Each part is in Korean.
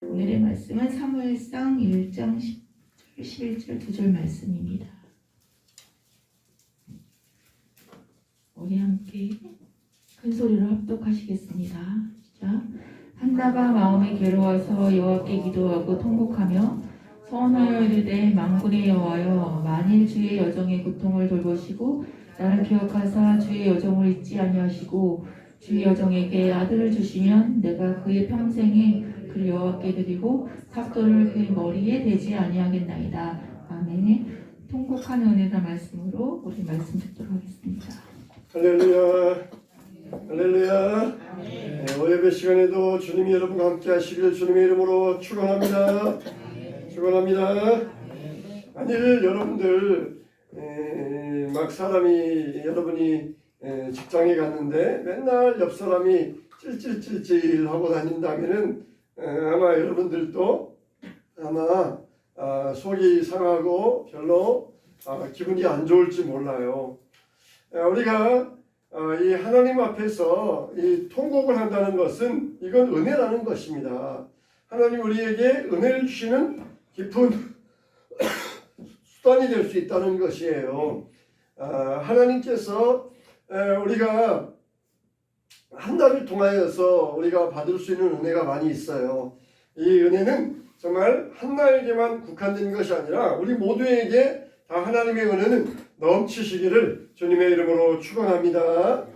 오늘의 말씀은 사무엘상 1장 10절, 11절 2절 말씀입니다. 우리 함께 큰 소리로 합독하시겠습니다. 시작. 한나가 마음이 괴로워서 여호와께 기도하고 통곡하며 소원을 이르되 만군의 여호와여, 만일 주의 여정의 고통을 돌보시고 나를 기억하사 주의 여정을 잊지 아니하시고 주의 여정에게 아들을 주시면 내가 그의 평생에 그를 여호와께 드리고 삭도를 그의 머리에 대지 아니하겠나이다. 아멘. 통곡하는 은혜다 말씀으로 우리 말씀 듣도록 하겠습니다. 할렐루야, 할렐루야. 네, 오예배 시간에도 주님이 여러분과 함께 하시길 주님의 이름으로 축원합니다. 축원합니다. 만일 여러분들 막 사람이 여러분이 직장에 갔는데 맨날 옆 사람이 찔찔찔찔 하고 다닌다면은 아마 여러분들도 아마 속이 상하고 별로 기분이 안 좋을지 몰라요. 우리가 이 하나님 앞에서 이 통곡을 한다는 것은 이건 은혜라는 것입니다. 하나님 우리에게 은혜를 주시는 깊은 수단이 될 수 있다는 것이에요. 하나님께서 우리가 한나를 통하여서 우리가 받을 수 있는 은혜가 많이 있어요. 이 은혜는 정말 한나에게만 국한된 것이 아니라 우리 모두에게 다 하나님의 은혜는 넘치시기를 주님의 이름으로 축원합니다.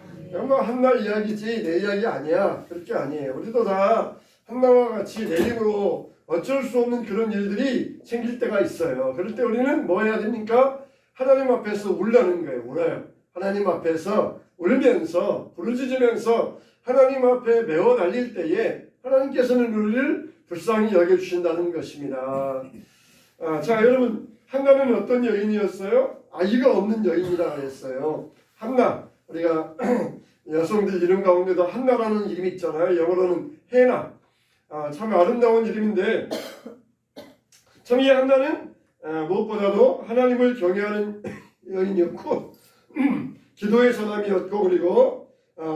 뭐 한나 이야기지 내 이야기 아니야. 그렇게 아니에요. 우리도 다 한나와 같이 내 힘으로 어쩔 수 없는 그런 일들이 생길 때가 있어요. 그럴 때 우리는 뭐 해야 됩니까? 하나님 앞에서 울라는 거예요. 울어요. 하나님 앞에서 울면서 부르짖으면서 하나님 앞에 메워 달릴 때에 하나님께서는 우리를 불쌍히 여겨주신다는 것입니다. 자, 여러분, 한나는 어떤 여인이었어요? 아이가 없는 여인이라고 했어요. 한나, 우리가 여성들 이름 가운데도 한나라는 이름이 있잖아요. 영어로는 해나. 참 아름다운 이름인데 참 이 한나는 무엇보다도 하나님을 경외하는 여인이었고 기도의 사람이었고 그리고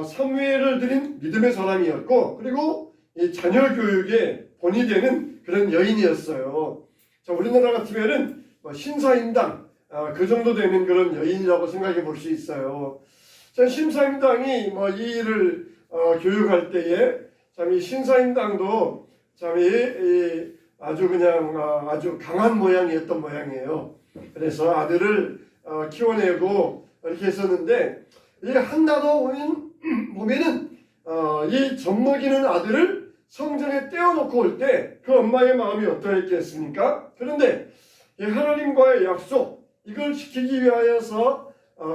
사무엘을 드린 믿음의 사람이었고 그리고 이 자녀 교육에 본이 되는 그런 여인이었어요. 자, 우리나라 같으면은 신사임당 그 정도 되는 그런 여인이라고 생각해 볼 수 있어요. 자, 신사임당이 이 일을 교육할 때에 참 이 신사임당도 참 이 아주 그냥 아주 강한 모양이었던 모양이에요. 그래서 아들을 키워내고 이렇게 했었는데 이 한나도 보면은 이 젖먹이는 아들을 성전에 떼어놓고 올 때 그 엄마의 마음이 어떠했겠습니까? 그런데 이 하나님과의 약속 이걸 지키기 위하여서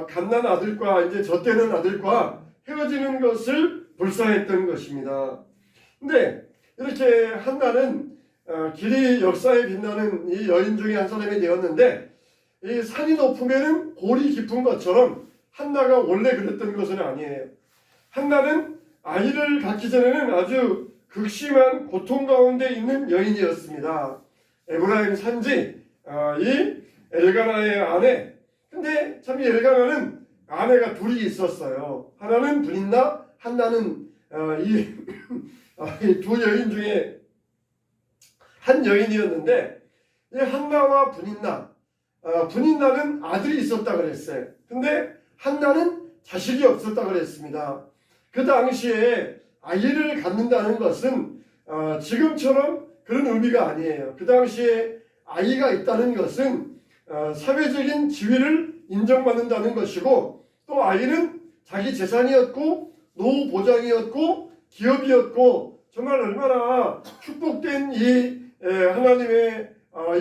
갓난 아들과 이제 젖되는 아들과 헤어지는 것을 불사했던 것입니다. 근데 이렇게 한나는 길이 역사에 빛나는 이 여인 중에 한 사람이 되었는데 이 산이 높으면은 골이 깊은 것처럼 한나가 원래 그랬던 것은 아니에요. 한나는 아이를 갖기 전에는 아주 극심한 고통 가운데 있는 여인이었습니다. 에브라임 산지 이 엘가나의 아내. 근데 참 이 엘가나는 아내가 둘이 있었어요. 하나는 브린나, 한나는 이 두 여인 중에 한 여인이었는데 이 한나와 브닌나는 아들이 있었다 그랬어요. 근데 한나는 자식이 없었다 그랬습니다. 그 당시에 아이를 갖는다는 것은 지금처럼 그런 의미가 아니에요. 그 당시에 아이가 있다는 것은 사회적인 지위를 인정받는다는 것이고 또 아이는 자기 재산이었고 노후 보장이었고 기업이었고 정말 얼마나 축복된 이 하나님의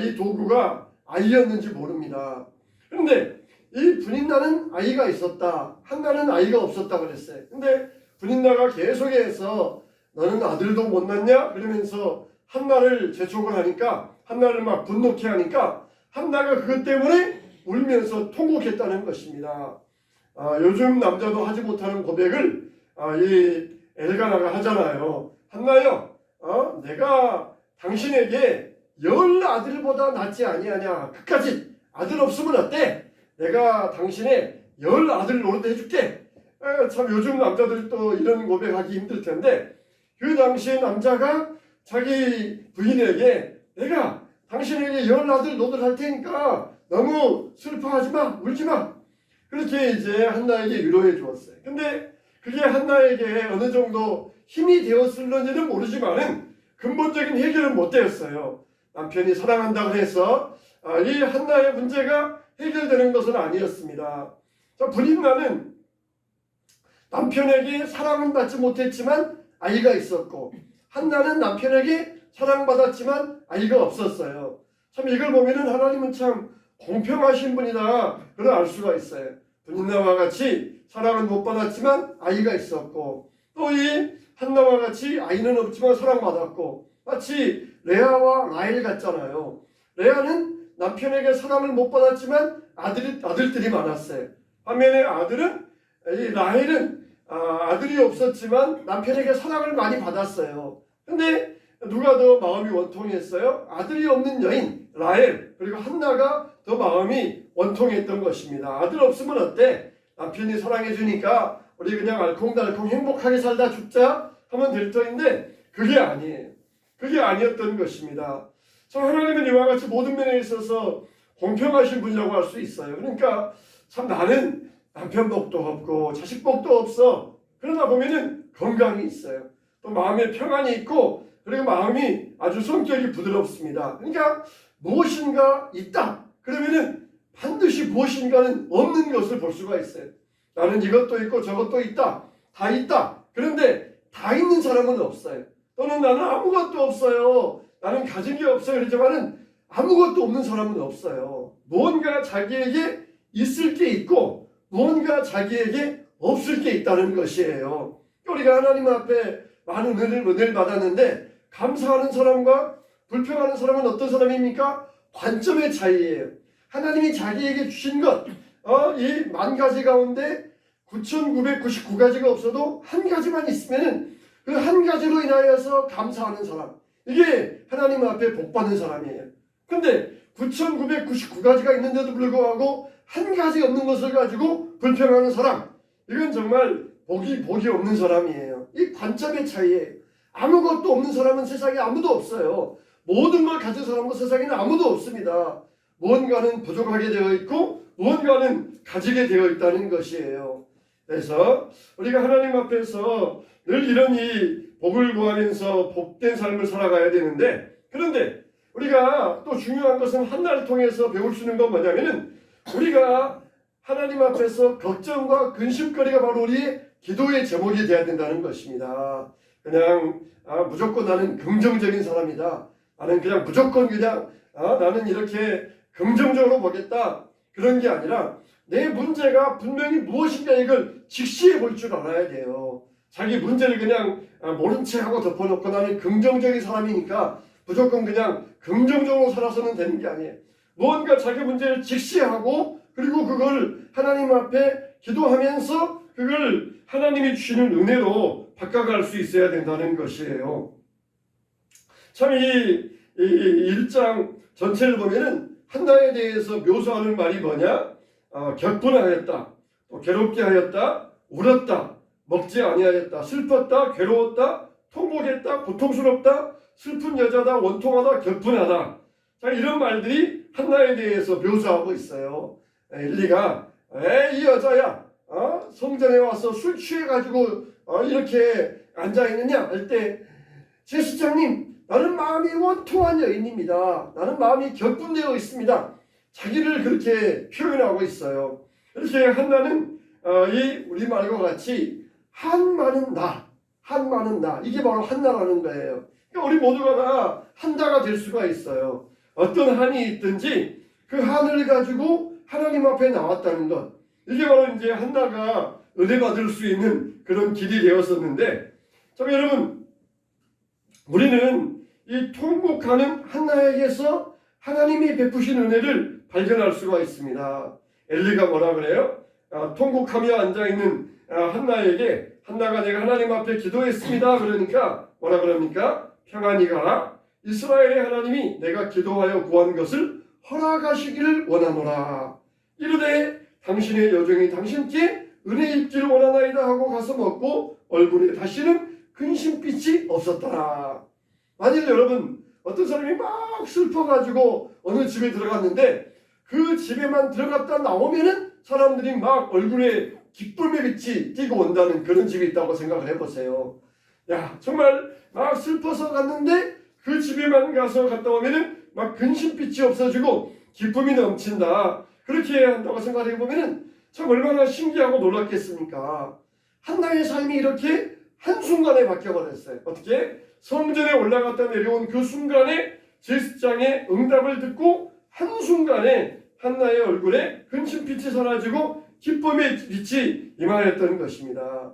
이 도구가 아이였는지 모릅니다. 그런데 이 브닌나는 아이가 있었다. 한나는 아이가 없었다 그랬어요. 근데 브닌나가 계속해서 너는 아들도 못 낳냐? 그러면서 한나를 재촉을 하니까 한나를 막 분노케 하니까 한나가 그것 때문에 울면서 통곡했다는 것입니다. 요즘 남자도 하지 못하는 고백을 이 엘가나가 하잖아요. 한나여, 내가 당신에게 10아들보다 낫지 아니하냐. 끝까지 아들 없으면 어때? 내가 당신의 10아들 노릇 해줄게. 참 요즘 남자들이 또 이런 고백하기 힘들 텐데 그 당시에 남자가 자기 부인에게 내가 당신에게 10아들 노들 할 테니까 너무 슬퍼하지 마, 울지 마. 그렇게 이제 한나에게 위로해 주었어요. 근데 그게 한나에게 어느 정도 힘이 되었을런지는 모르지만은 근본적인 해결은 못 되었어요. 남편이 사랑한다고 해서 이 한나의 문제가 해결되는 것은 아니었습니다. 자, 분인나는 남편에게 사랑은 받지 못했지만 아이가 있었고, 한나는 남편에게 사랑받았지만 아이가 없었어요. 참 이걸 보면은 하나님은 참 공평하신 분이다, 그걸 알 수가 있어요. 분인나와 같이 사랑은 못 받았지만 아이가 있었고, 또 이 한나와 같이 아이는 없지만 사랑받았고, 마치 레아와 라헬 같잖아요. 레아는 남편에게 사랑을 못 받았지만 아들들이 많았어요. 반면에 이 라헬은 아들이 없었지만 남편에게 사랑을 많이 받았어요. 근데 누가 더 마음이 원통했어요? 아들이 없는 여인 라헬, 그리고 한나가 더 마음이 원통했던 것입니다. 아들 없으면 어때? 남편이 사랑해 주니까 우리 그냥 알콩달콩 행복하게 살다 죽자 하면 될 터인데 그게 아니에요. 그게 아니었던 것입니다. 참 하나님은 이와 같이 모든 면에 있어서 공평하신 분이라고 할 수 있어요. 그러니까 참 나는 남편 복도 없고 자식 복도 없어. 그러다 보면은 건강이 있어요. 또 마음에 평안이 있고, 그리고 마음이 아주 성격이 부드럽습니다. 그러니까 무엇인가 있다. 그러면은 반드시 무엇인가는 없는 것을 볼 수가 있어요. 나는 이것도 있고 저것도 있다. 다 있다. 그런데 다 있는 사람은 없어요. 또는 나는 아무것도 없어요. 나는 가진 게 없어요. 그러지만은 아무것도 없는 사람은 없어요. 무언가 자기에게 있을 게 있고 무언가 자기에게 없을 게 있다는 것이에요. 우리가 하나님 앞에 많은 은혜를 받았는데 감사하는 사람과 불평하는 사람은 어떤 사람입니까? 관점의 차이예요. 하나님이 자기에게 주신 것, 이 10,000가지 가운데 9,999가지가 없어도 한 가지만 있으면은 그 한 가지로 인하여서 감사하는 사람, 이게 하나님 앞에 복 받는 사람이에요. 근데 9,999가지가 있는데도 불구하고 한 가지 없는 것을 가지고 불평하는 사람, 이건 정말 복이 없는 사람이에요. 이 관점의 차이예요. 아무것도 없는 사람은 세상에 아무도 없어요. 모든 걸 가진 사람은 세상에는 아무도 없습니다. 무언가는 부족하게 되어 있고 무언가는 가지게 되어 있다는 것이에요. 그래서 우리가 하나님 앞에서 늘 이런 이 복을 구하면서 복된 삶을 살아가야 되는데, 그런데 우리가 또 중요한 것은 한나를 통해서 배울 수 있는 건 뭐냐면은 우리가 하나님 앞에서 걱정과 근심거리가 바로 우리의 기도의 제목이 되어야 된다는 것입니다. 그냥 무조건 나는 긍정적인 사람이다. 나는 그냥 무조건 나는 이렇게 긍정적으로 보겠다. 그런 게 아니라 내 문제가 분명히 무엇인가 이걸 직시해 볼 줄 알아야 돼요. 자기 문제를 그냥 모른 채 하고 덮어놓고 나는 긍정적인 사람이니까 무조건 그냥 긍정적으로 살아서는 되는 게 아니에요. 무언가 자기 문제를 직시하고 그리고 그걸 하나님 앞에 기도하면서 그걸 하나님이 주시는 은혜로 바꿔갈 수 있어야 된다는 것이에요. 참 이 1장 전체를 보면은 한나에 대해서 묘사하는 말이 뭐냐? 격분하였다, 또 괴롭게 하였다, 울었다, 먹지 아니하였다, 슬펐다, 괴로웠다, 통곡했다, 고통스럽다, 슬픈 여자다, 원통하다, 격분하다. 자, 이런 말들이 한나에 대해서 묘사하고 있어요. 엘리가 이 여자야, 성전에 와서 술 취해가지고 이렇게 앉아있느냐 할 때, 제사장님, 나는 마음이 원통한 여인입니다. 나는 마음이 격분되어 있습니다. 자기를 그렇게 표현하고 있어요. 이렇게 한나는 이 우리말과 같이 한마는 나, 이게 바로 한나라는 거예요. 그러니까 우리 모두가 다 한나가 될 수가 있어요. 어떤 한이 있든지 그 한을 가지고 하나님 앞에 나왔다는 것, 이게 바로 이제 한나가 은혜 받을 수 있는 그런 길이 되었었는데, 참 여러분, 우리는 이 통곡하는 한나에게서 하나님이 베푸신 은혜를 발견할 수가 있습니다. 엘리가 뭐라 그래요? 통곡하며 앉아있는 한나에게, 한나가 내가 하나님 앞에 기도했습니다. 그러니까 뭐라 그럽니까? 평안히 가라. 이스라엘의 하나님이 내가 기도하여 구한 것을 허락하시기를 원하노라. 이르되 당신의 여종이 당신께 은혜 입기를 원하나이다 하고 가서 먹고 얼굴에 다시는 근심빛이 없었더라. 만일 여러분 어떤 사람이 막 슬퍼가지고 어느 집에 들어갔는데 그 집에만 들어갔다 나오면은 사람들이 막 얼굴에 기쁨의 빛이 띄고 온다는 그런 집이 있다고 생각을 해보세요. 야, 정말 막 슬퍼서 갔는데 그 집에만 가서 갔다 오면은 막 근심빛이 없어지고 기쁨이 넘친다. 그렇게 해야 한다고 생각해 보면은 참 얼마나 신기하고 놀랍겠습니까? 한나의 삶이 이렇게 한순간에 바뀌어버렸어요. 어떻게? 성전에 올라갔다 내려온 그 순간에 제사장의 응답을 듣고 한순간에 한나의 얼굴에 근심빛이 사라지고 기쁨의 빛이 임하였던 것입니다.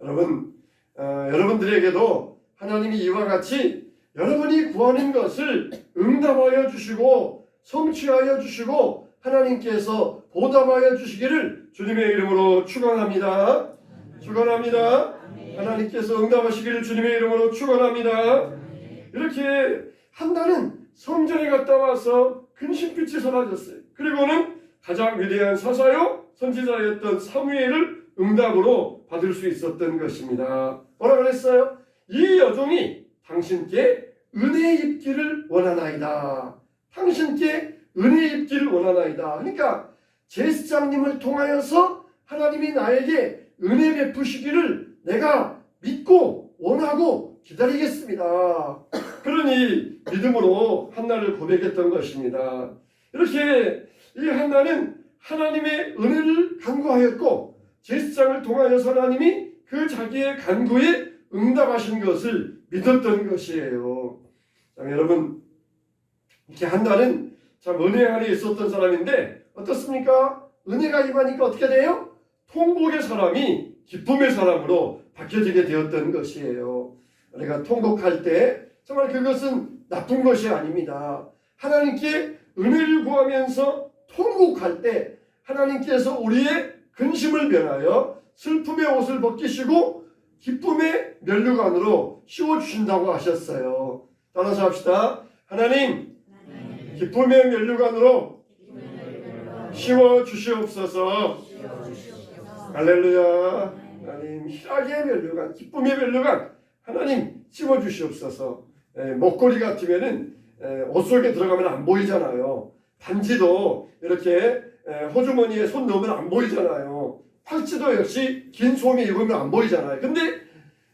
여러분, 여러분들에게도 하나님이 이와 같이 여러분이 구하는 것을 응답하여 주시고 성취하여 주시고 하나님께서 보답하여 주시기를 주님의 이름으로 축원합니다. 축원합니다. 하나님께서 응답하시기를 주님의 이름으로 축원합니다. 이렇게 한나는 성전에 갔다 와서 근심빛이 사라졌어요. 그리고는 가장 위대한 사사요 선지자였던 사무엘을 응답으로 받을 수 있었던 것입니다. 뭐라 그랬어요? 이 여종이 당신께 은혜 입기를 원하나이다. 당신께 은혜 입기를 원하나이다. 그러니까 제사장님을 통하여서 하나님이 나에게 은혜 베푸시기를 내가 믿고 원하고 기다리겠습니다. 그러니 믿음으로 한나를 고백했던 것입니다. 이렇게 이 한나는 하나님의 은혜를 간구하였고 제사장을 통하여서 하나님이 그 자기의 간구에 응답하신 것을 믿었던 것이에요. 자, 여러분, 이렇게 한나는 참 은혜 안에 있었던 사람인데 어떻습니까? 은혜가 임하니까 어떻게 돼요? 통곡의 사람이 기쁨의 사람으로 바뀌어지게 되었던 것이에요. 우리가 통곡할 때 정말 그것은 나쁜 것이 아닙니다. 하나님께 은혜를 구하면서 통곡할 때 하나님께서 우리의 근심을 면하여 슬픔의 옷을 벗기시고 기쁨의 면류관으로 씌워주신다고 하셨어요. 따라서 합시다. 하나님, 기쁨의 면류관으로 씌워주시옵소서. 할렐루야. 하나님, 희락의 면류관, 기쁨의 면류관 하나님 씌워주시옵소서. 목걸이 같으면은 옷 속에 들어가면 안 보이잖아요. 반지도 이렇게 호주머니에 손 넣으면 안 보이잖아요. 팔찌도 역시 긴 소매 입으면 안 보이잖아요. 근데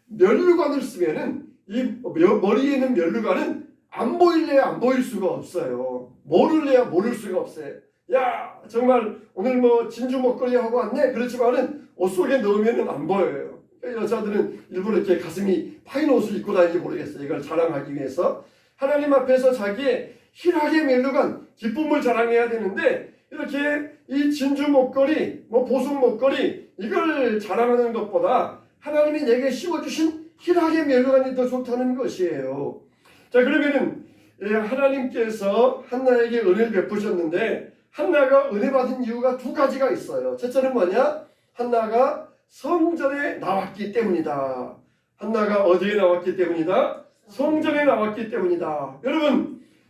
면류관을 쓰면은 이 머리에 있는 면류관은 안 보일래야 안 보일 수가 없어요. 모를래야 모를 수가 없어요. 야, 정말 오늘 뭐 진주 목걸이 하고 왔네. 그렇지만은 옷 속에 넣으면은 안 보여요. 여자들은 일부러 이렇게 가슴이 파인 옷을 입고 다니는지 모르겠어요. 이걸 자랑하기 위해서 하나님 앞에서 자기의 희락의 면류관, 기쁨을 자랑해야 되는데 이렇게 이 진주 목걸이, 뭐 보석 목걸이 이걸 자랑하는 것보다 하나님이 내게 씌워주신 희락의 면류관이 더 좋다는 것이에요. 자, 그러면은 하나님께서 한나에게 은혜를 베푸셨는데 한나가 은혜 받은 이유가 두 가지가 있어요. 첫째는 뭐냐? 한나가 성전에 나왔기 때문이다. 한나가 어디에 나왔기 때문이다? 성전에 나왔기 때문이다.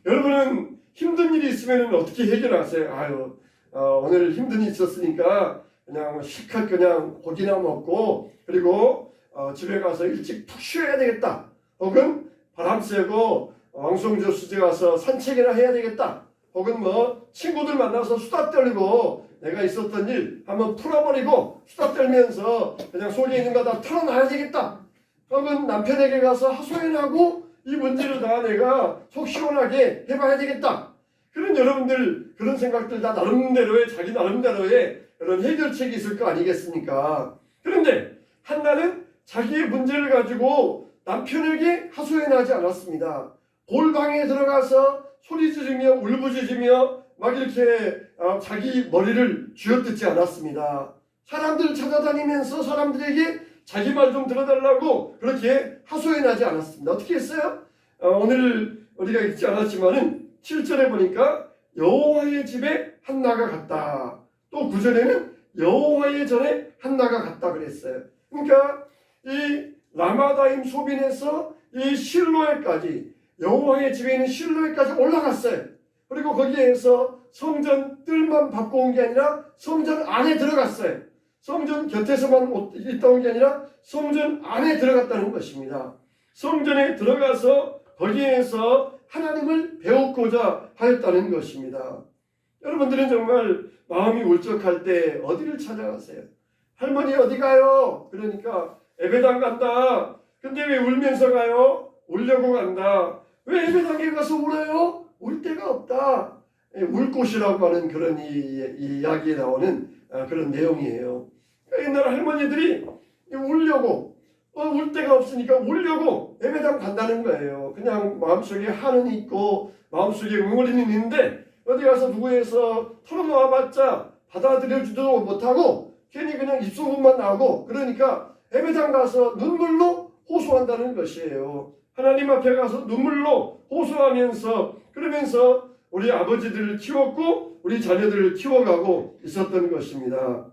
여러분은 힘든 일이 있으면 어떻게 해결하세요? 아유, 오늘 힘든 일이 있었으니까 그냥 실컷 그냥 고기나 먹고 그리고 집에 가서 일찍 푹 쉬어야 되겠다. 혹은 바람 쐬고 왕송조 수지 가서 산책이나 해야 되겠다. 혹은 뭐 친구들 만나서 수다 떨고 내가 있었던 일 한번 풀어버리고 수다 떨면서 그냥 속에 있는 거 다 털어놔야 되겠다. 혹은 남편에게 가서 하소연하고 이 문제를 다 내가 속 시원하게 해봐야 되겠다. 그런 여러분들 그런 생각들 다 나름대로의 자기 나름대로의 그런 해결책이 있을 거 아니겠습니까? 그런데 한나는 자기의 문제를 가지고 남편에게 하소연하지 않았습니다. 골방에 들어가서 소리 지르며 울부짖으며 막 이렇게 자기 머리를 쥐어뜯지 않았습니다. 사람들을 찾아다니면서 사람들에게 자기 말 좀 들어달라고 그렇게 하소연하지 않았습니다. 어떻게 했어요? 오늘 우리가 읽지 않았지만은 7절에 보니까 여호와의 집에 한나가 갔다. 또 9절에는 여호와의 전에 한나가 갔다 그랬어요. 그러니까 이 라마다임 소빈에서 이 실로에까지 여호와의 집에 있는 실로에까지 올라갔어요. 그리고 거기에서 성전 뜰만 밟고 온 게 아니라 성전 안에 들어갔어요. 성전 곁에서만 있다 온 게 아니라 성전 안에 들어갔다는 것입니다. 성전에 들어가서 거기에서 하나님을 배우고자 하였다는 것입니다. 여러분들은 정말 마음이 울적할 때 어디를 찾아가세요? 할머니 어디 가요? 그러니까 예배당 간다. 근데 왜 울면서 가요? 울려고 간다. 왜 예배당에 가서 울어요? 울 데가 없다. 울 곳이라고 하는 그런 이야기에 나오는 그런 내용이에요. 옛날 할머니들이 울려고 울 데가 없으니까 울려고 예배당 간다는 거예요. 그냥 마음속에 한은 있고 마음속에 응어리는 있는데 어디 가서 누구에서 털어놓아봤자 받아들여주지도 못하고 괜히 그냥 입소문만 나고 그러니까 예배당 가서 눈물로 호소한다는 것이에요. 하나님 앞에 가서 눈물로 호소하면서 그러면서 우리 아버지들을 키웠고 우리 자녀들을 키워가고 있었던 것입니다.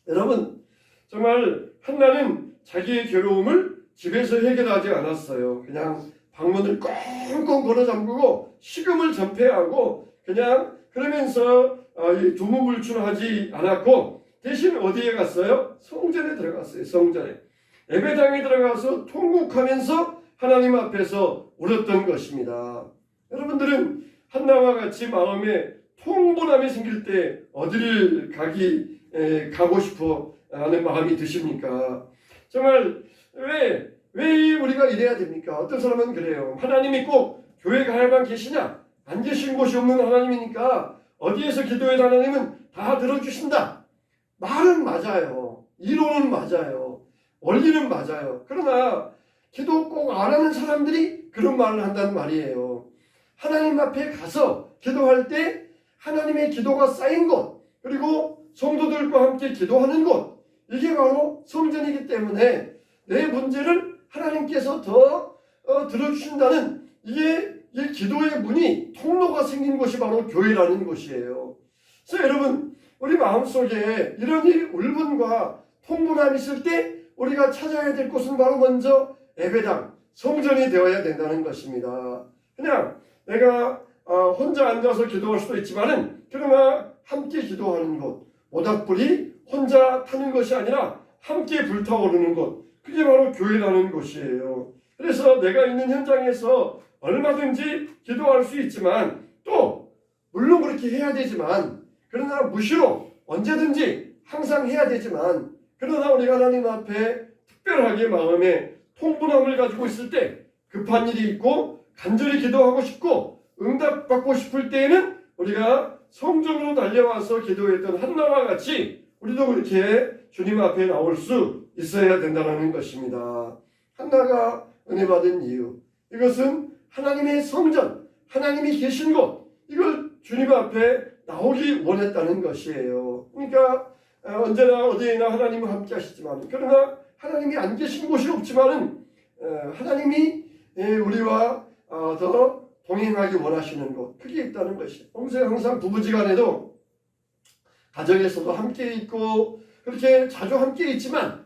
여러분 정말 한나는 자기의 괴로움을 집에서 해결하지 않았어요. 그냥 방문을 꽁꽁 걸어 잠그고 식음을 전폐하고 그냥 그러면서 두무불출하지 않았고 대신 어디에 갔어요? 성전에 들어갔어요. 성전에. 예배당에 들어가서 통곡하면서 하나님 앞에서 울었던 것입니다. 여러분들은 한나와 같이 마음에 통분함이 생길 때 어디를 가고 싶어 하는 마음이 드십니까? 정말 왜 우리가 이래야 됩니까? 어떤 사람은 그래요. 하나님이 꼭 교회 가야만 계시냐? 안 계신 곳이 없는 하나님이니까 어디에서 기도해도 하나님은 다 들어주신다. 말은 맞아요. 이론은 맞아요. 원리는 맞아요. 그러나 기도 꼭 안 하는 사람들이 그런 말을 한다는 말이에요. 하나님 앞에 가서 기도할 때 하나님의 기도가 쌓인 곳 그리고 성도들과 함께 기도하는 곳 이게 바로 성전이기 때문에 내 문제를 하나님께서 더 들어주신다는 이게 기도의 문이 통로가 생긴 곳이 바로 교회라는 곳이에요. 그래서 여러분 우리 마음속에 이런 울분과 통분함이 있을 때 우리가 찾아야 될 곳은 바로 먼저 예배당, 성전이 되어야 된다는 것입니다. 그냥 내가 혼자 앉아서 기도할 수도 있지만은 그러나 함께 기도하는 곳, 모닥불이 혼자 타는 것이 아니라 함께 불타오르는 곳, 그게 바로 교회라는 곳이에요. 그래서 내가 있는 현장에서 얼마든지 기도할 수 있지만 또 물론 그렇게 해야 되지만 그러나 무시로 언제든지 항상 해야 되지만 그러나 우리가 하나님 앞에 특별하게 마음에 통분함을 가지고 있을 때 급한 일이 있고 간절히 기도하고 싶고 응답받고 싶을 때에는 우리가 성전으로 달려와서 기도했던 한나와 같이 우리도 그렇게 주님 앞에 나올 수 있어야 된다는 것입니다. 한나가 은혜 받은 이유 이것은 하나님의 성전, 하나님이 계신 곳 이걸 주님 앞에 나오기 원했다는 것이에요. 그러니까 언제나 어디에나 하나님과 함께 하시지만 그러나 하나님이 안 계신 곳이 없지만은 하나님이 우리와 더 동행하기 원하시는 곳 그게 있다는 것이에요. 평소에 항상 부부지간에도 가정에서도 함께 있고 그렇게 자주 함께 있지만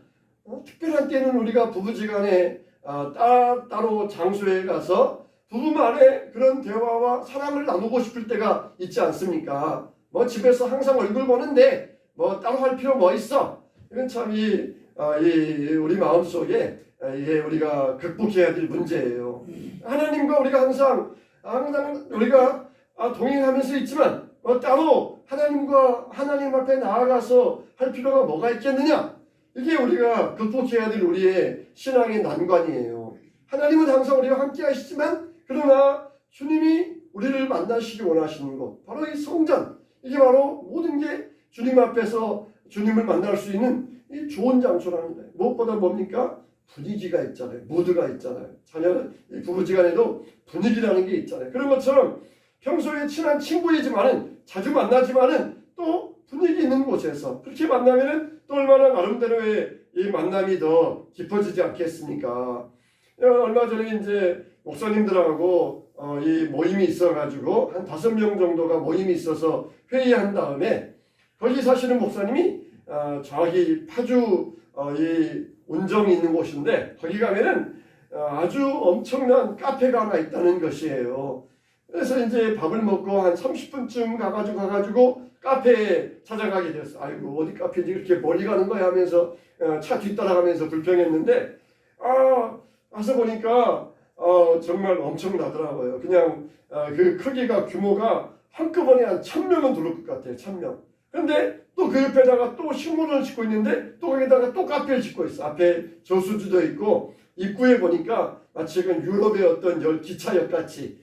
특별한 때는 우리가 부부지간에 따로 장소에 가서 부부만의 그런 대화와 사랑을 나누고 싶을 때가 있지 않습니까? 뭐 집에서 항상 얼굴 보는데 뭐 따로 할 필요 뭐 있어? 이건 참 우리 마음속에 우리가 극복해야 될 문제예요. 하나님과 우리가 항상 우리가 동행하면서 있지만 따로 하나님 앞에 나아가서 할 필요가 뭐가 있겠느냐? 이게 우리가 극복해야 될 우리의 신앙의 난관이에요. 하나님은 항상 우리와 함께 하시지만 그러나 주님이 우리를 만나시기 원하시는 곳 바로 이 성전 이게 바로 모든 게 주님 앞에서 주님을 만날 수 있는 이 좋은 장소라는 거예요. 무엇보다 뭡니까? 분위기가 있잖아요. 무드가 있잖아요. 자녀는 부부지간에도 분위기라는 게 있잖아요. 그런 것처럼 평소에 친한 친구이지만은 자주 만나지만은 또 분위기 있는 곳에서 그렇게 만나면은 또 얼마나 나름대로의 이 만남이 더 깊어지지 않겠습니까? 얼마 전에 이제 목사님들하고 이 모임이 있어가지고 한 5명 정도가 모임이 있어서 회의한 다음에 거기 사시는 목사님이 저기 파주 이 운정이 있는 곳인데 거기 가면은 아주 엄청난 카페가 하나 있다는 것이에요. 그래서 이제 밥을 먹고 한 30분쯤 가가지고 카페에 찾아가게 됐어. 아이고 어디 카페인지 그렇게 멀리 가는 거야 하면서 차 뒤따라가면서 불평했는데 가서 보니까 정말 엄청나더라고요. 그냥 그 크기가 규모가 한꺼번에 한 1,000명은 들어올 것 같아요. 1,000명. 그런데 또 그 옆에다가 또 식물을 짓고 있는데 또 거기다가 또 카페를 짓고 있어. 앞에 저수지도 있고 입구에 보니까 마치 그 유럽의 어떤 기차역 같이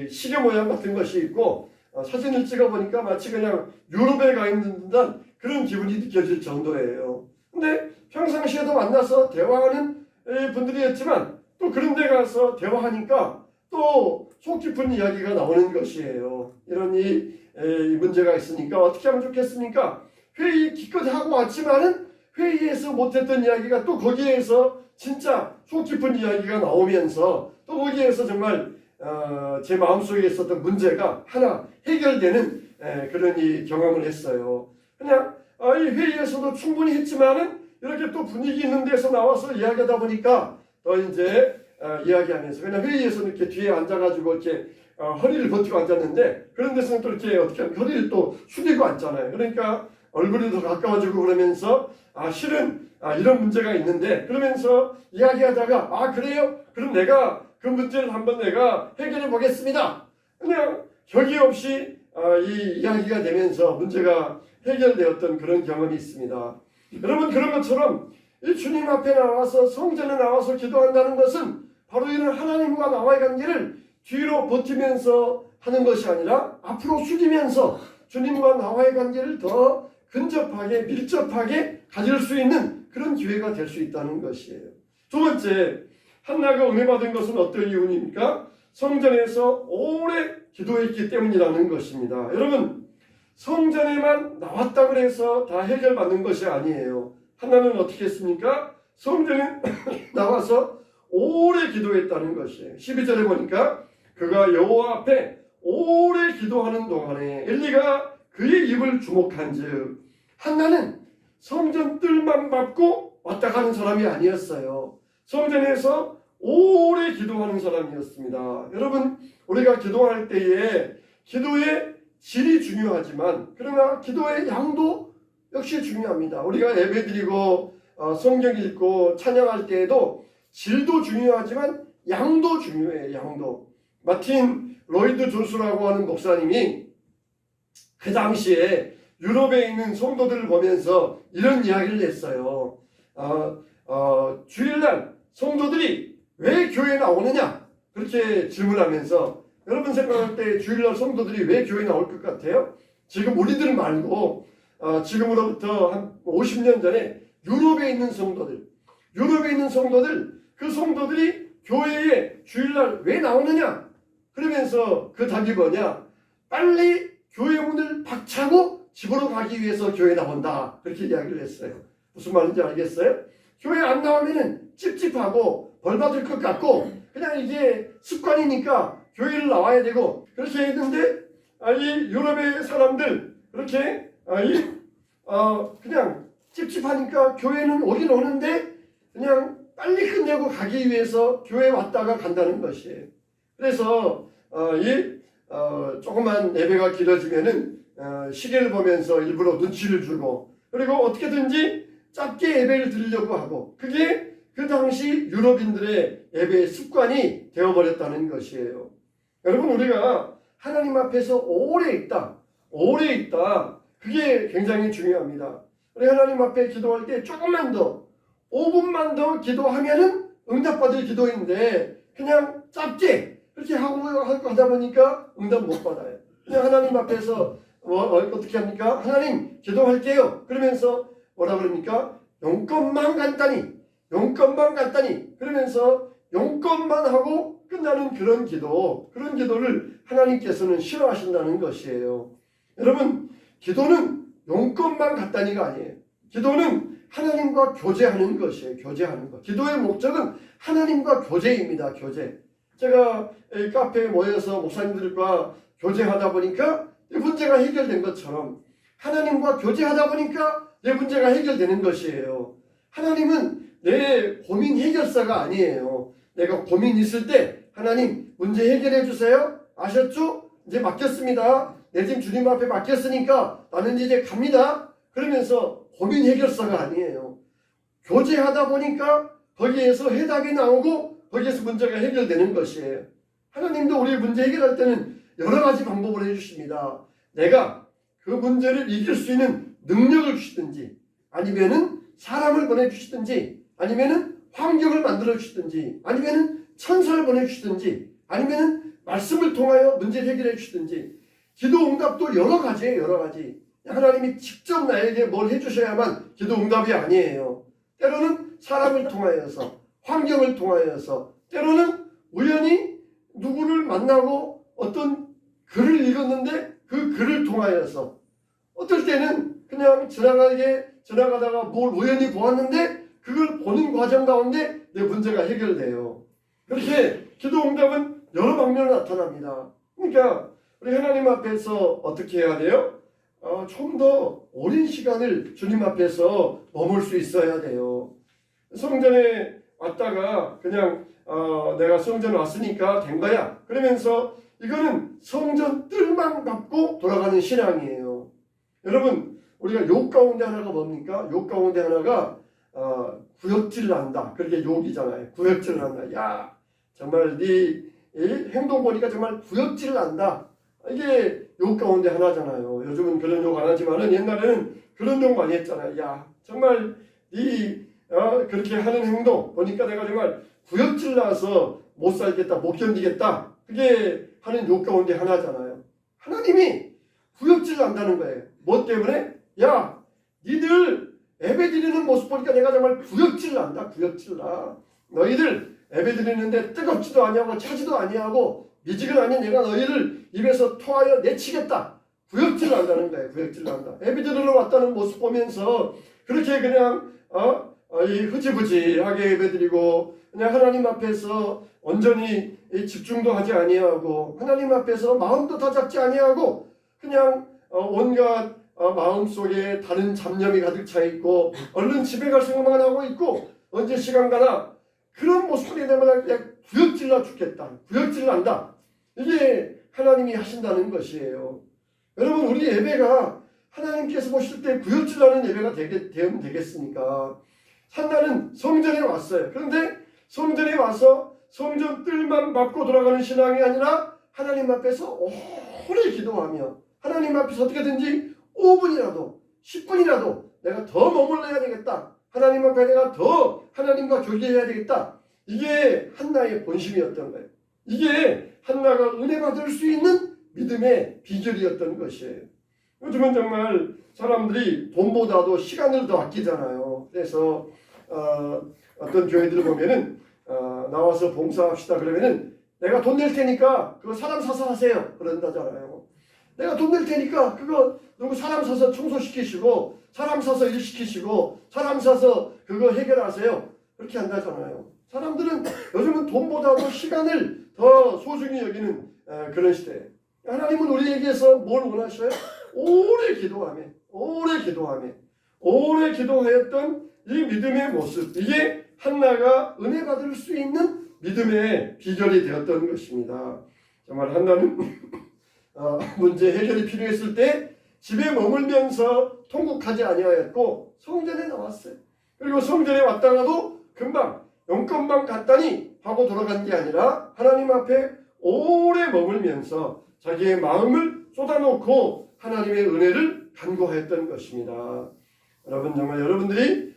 시계 모양 같은 것이 있고 사진을 찍어보니까 마치 그냥 유럽에 가 있는 듯한 그런 기분이 느껴질 정도예요. 근데 평상시에도 만나서 대화하는 분들이었지만 또 그런 데 가서 대화하니까 또 속 깊은 이야기가 나오는 것이에요. 이런 이 문제가 있으니까 어떻게 하면 좋겠습니까? 회의 기껏 하고 왔지만은 회의에서 못했던 이야기가 또 거기에서 진짜 속 깊은 이야기가 나오면서 또 거기에서 정말 제 마음속에 있었던 문제가 하나 해결되는 그런 이 경험을 했어요. 그냥 이 회의에서도 충분히 했지만은 이렇게 또 분위기 있는 데서 나와서 이야기하다 보니까 더 이제 이야기하면서 그냥 회의에서는 이렇게 뒤에 앉아가지고 이렇게 허리를 버티고 앉았는데 그런 데서는 또 이렇게 어떻게 하면 허리를 또 숙이고 앉잖아요. 그러니까 얼굴이 더 가까워지고 그러면서 실은 이런 문제가 있는데 그러면서 이야기하다가 그래요? 그럼 내가 그 문제를 한번 내가 해결해 보겠습니다. 그냥 격이 없이 이 이야기가 되면서 문제가 해결되었던 그런 경험이 있습니다. 여러분 그런 것처럼 이 주님 앞에 나와서 성전에 나와서 기도한다는 것은 바로 이런 하나님과 나와의 관계를 뒤로 버티면서 하는 것이 아니라 앞으로 숙이면서 주님과 나와의 관계를 더 근접하게 밀접하게 가질 수 있는 그런 기회가 될 수 있다는 것이에요. 두 번째, 한나가 은혜받은 것은 어떤 이유입니까? 성전에서 오래 기도했기 때문이라는 것입니다. 여러분 성전에만 나왔다고 해서 다 해결받는 것이 아니에요. 한나는 어떻게 했습니까? 성전에 나와서 오래 기도했다는 것이에요. 12절에 보니까 그가 여호와 앞에 오래 기도하는 동안에 엘리가 그의 입을 주목한즉 한나는 성전 뜰만 밟고 왔다 가는 사람이 아니었어요. 성전에서 오래 기도하는 사람이었습니다. 여러분 우리가 기도할 때에 기도의 질이 중요하지만 그러나 기도의 양도 역시 중요합니다. 우리가 예배드리고 성경 읽고 찬양할 때에도 질도 중요하지만 양도 중요해요. 양도. 마틴 로이드 존스라고 하는 목사님이 그 당시에 유럽에 있는 성도들을 보면서 이런 이야기를 했어요. 주일날 성도들이 왜 교회에 나오느냐? 그렇게 질문하면서 여러분 생각할 때 주일날 성도들이 왜 교회에 나올 것 같아요? 지금 우리들 말고 지금으로부터 한 50년 전에 유럽에 있는 성도들 그 성도들이 교회에 주일날 왜 나오느냐? 그러면서 그 답이 뭐냐? 빨리 교회 문을 박차고 집으로 가기 위해서 교회에 나온다. 그렇게 이야기를 했어요. 무슨 말인지 알겠어요? 교회 안 나오면은 찝찝하고 벌 받을 것 같고 그냥 이게 습관이니까 교회를 나와야 되고 그렇게 했는데 이 유럽의 사람들 그렇게 그냥 찝찝하니까 교회는 오긴 오는데 그냥 빨리 끝내고 가기 위해서 교회에 왔다가 간다는 것이에요. 그래서 조금만 예배가 길어지면은 시계를 보면서 일부러 눈치를 주고 그리고 어떻게든지 짧게 예배를 드리려고 하고 그게 그 당시 유럽인들의 예배의 습관이 되어버렸다는 것이에요. 여러분 우리가 하나님 앞에서 오래 있다 그게 굉장히 중요합니다. 우리 하나님 앞에 기도할 때 조금만 더 5분만 더 기도하면은 응답받을 기도인데 그냥 짧게 그렇게 하다 보니까 응답 못 받아요. 그냥 하나님 앞에서 어떻게 합니까? 하나님 기도할게요. 그러면서 뭐라 그럽니까? 용건만 간단히 그러면서 용건만 하고 끝나는 그런 기도를 하나님께서는 싫어하신다는 것이에요. 여러분 기도는 용건만 간단히가 아니에요. 기도는 하나님과 교제하는 것이에요. 교제하는 것. 기도의 목적은 하나님과 교제입니다. 교제. 제가 카페에 모여서 목사님들과 교제하다 보니까 내 문제가 해결된 것처럼 하나님과 교제하다 보니까 내 문제가 해결되는 것이에요. 하나님은 내 고민 해결사가 아니에요. 내가 고민 있을 때 하나님 문제 해결해 주세요. 아셨죠? 이제 맡겼습니다. 내 짐 주님 앞에 맡겼으니까 나는 이제 갑니다. 그러면서 고민 해결사가 아니에요. 교제하다 보니까 거기에서 해답이 나오고 거기에서 문제가 해결되는 것이에요. 하나님도 우리의 문제 해결할 때는 여러 가지 방법을 해주십니다. 내가 그 문제를 이길 수 있는 능력을 주시든지, 아니면은 사람을 보내주시든지, 아니면은 환경을 만들어 주시든지, 아니면은 천사를 보내주시든지, 아니면은 말씀을 통하여 문제를 해결해 주시든지, 기도 응답도 여러 가지예요. 여러 가지. 하나님이 직접 나에게 뭘 해주셔야만 기도 응답이 아니에요. 때로는 사람을 통하여서, 환경을 통하여서, 때로는 우연히 누구를 만나고 어떤 글을 읽었는데 그 글을 통하여서, 어떨 때는 그냥 지나가다가 뭘 우연히 보았는데 그걸 보는 과정 가운데 내 문제가 해결돼요. 그렇게 기도 응답은 여러 방면으로 나타납니다. 그러니까 우리 하나님 앞에서 어떻게 해야 돼요? 좀 더 오랜 시간을 주님 앞에서 머물 수 있어야 돼요. 성전에 왔다가 그냥 내가 성전에 왔으니까 된 거야 그러면서, 이거는 성전 뜰만 밟고 돌아가는 신앙이에요. 여러분, 우리가 욕 가운데 하나가 뭡니까? 욕 가운데 하나가 구역질을 한다. 그렇게 욕이잖아요. 구역질을 한다. 야, 정말 네 행동 보니까 정말 구역질을 한다. 이게 욕 가운데 하나잖아요. 요즘은 그런 욕 안 하지만은 옛날에는 그런 욕 많이 했잖아요. 야, 정말 네 그렇게 하는 행동 보니까 내가 정말 구역질 나서 못 살겠다, 못 견디겠다. 그게 하는 욕 가운데 하나잖아요. 하나님이 구역질 난다는 거예요. 뭐 때문에? 야, 니들 예배드리는 모습 보니까 내가 정말 구역질 난다. 구역질 나. 너희들 예배드리는데 뜨겁지도 아니하고 차지도 아니하고 미지근하니 내가 너희를 입에서 토하여 내치겠다. 구역질 난다는 거예요. 구역질 난다. 예배드리러 왔다는 모습 보면서 그렇게 그냥 이 흐지부지하게 예배드리고 그냥 하나님 앞에서 온전히 집중도 하지 아니하고 하나님 앞에서 마음도 다 잡지 아니하고 그냥 온갖 마음속에 다른 잡념이 가득 차 있고 얼른 집에 갈 생각만 하고 있고 언제 시간 가나 그런 모습이 되면 그냥 구역질나 죽겠다. 구역질 난다. 이게 하나님이 하신다는 것이에요. 여러분, 우리 예배가 하나님께서 보실 때 구역질 나는 예배가 되면 되겠습니까? 한나는 성전에 왔어요. 그런데 성전에 와서 성전 뜰만 밟고 돌아가는 신앙이 아니라 하나님 앞에서 오래 기도하며 하나님 앞에서 어떻게든지 5분이라도 10분이라도 내가 더 머물러야 되겠다. 하나님 앞에 내가 더 하나님과 교제해야 되겠다. 이게 한나의 본심이었던 거예요. 이게 한나가 은혜 받을 수 있는 믿음의 비결이었던 것이에요. 요즘은 정말 사람들이 돈보다도 시간을 더 아끼잖아요. 그래서 어떤 교회들 보면은 나와서 봉사합시다 그러면은 내가 돈 낼 테니까 그거 사람 사서 하세요 그런다잖아요. 내가 돈 낼 테니까 그거 누구 사람 사서 청소시키시고 사람 사서 일 시키시고 사람 사서 그거 해결하세요 그렇게 한다잖아요. 사람들은 요즘은 돈보다도 시간을 더 소중히 여기는 그런 시대예요. 하나님은 우리에게서 뭘 원하셔요? 오래 기도하며 오래 기도하였던 이 믿음의 모습, 이게 한나가 은혜 받을 수 있는 믿음의 비결이 되었던 것입니다. 정말 한나는 문제 해결이 필요했을 때 집에 머물면서 통곡하지 아니하였고 성전에 나왔어요. 그리고 성전에 왔다가도 금방 용건만 갔다니 하고 돌아간 게 아니라 하나님 앞에 오래 머물면서 자기의 마음을 쏟아놓고 하나님의 은혜를 간구하였던 것입니다. 여러분, 정말 여러분들이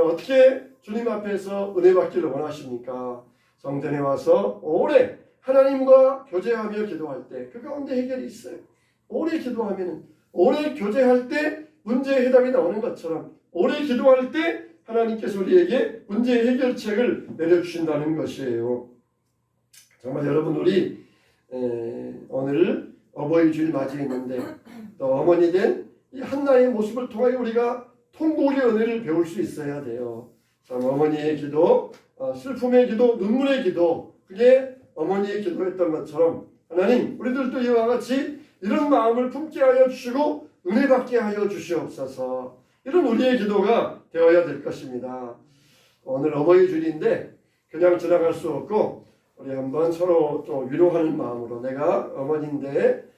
어떻게 주님 앞에서 은혜 받기를 원하십니까? 성전에 와서 오래 하나님과 교제하며 기도할 때 그 가운데 해결이 있어요. 오래 기도하면 오래 교제할 때 문제의 해답이 나오는 것처럼 오래 기도할 때 하나님께서 우리에게 문제의 해결책을 내려주신다는 것이에요. 정말 여러분, 우리 오늘 어버이 주일 맞이했는데 또 어머니 된 이 한나의 모습을 통하여 우리가 통곡의 은혜를 배울 수 있어야 돼요. 참, 어머니의 기도, 슬픔의 기도, 눈물의 기도, 그게 어머니의 기도였던 것처럼 하나님, 우리들도 이와 같이 이런 마음을 품게 하여 주시고 은혜 받게 하여 주시옵소서. 이런 우리의 기도가 되어야 될 것입니다. 오늘 어버이 주일인데 그냥 지나갈 수 없고 우리 한번 서로 또 위로하는 마음으로, 내가 어머니인데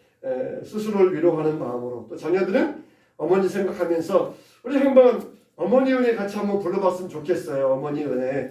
스스로를 위로하는 마음으로, 또 자녀들은 어머니 생각하면서 우리 한번 어머니 은혜 같이 한번 불러봤으면 좋겠어요. 어머니 은혜.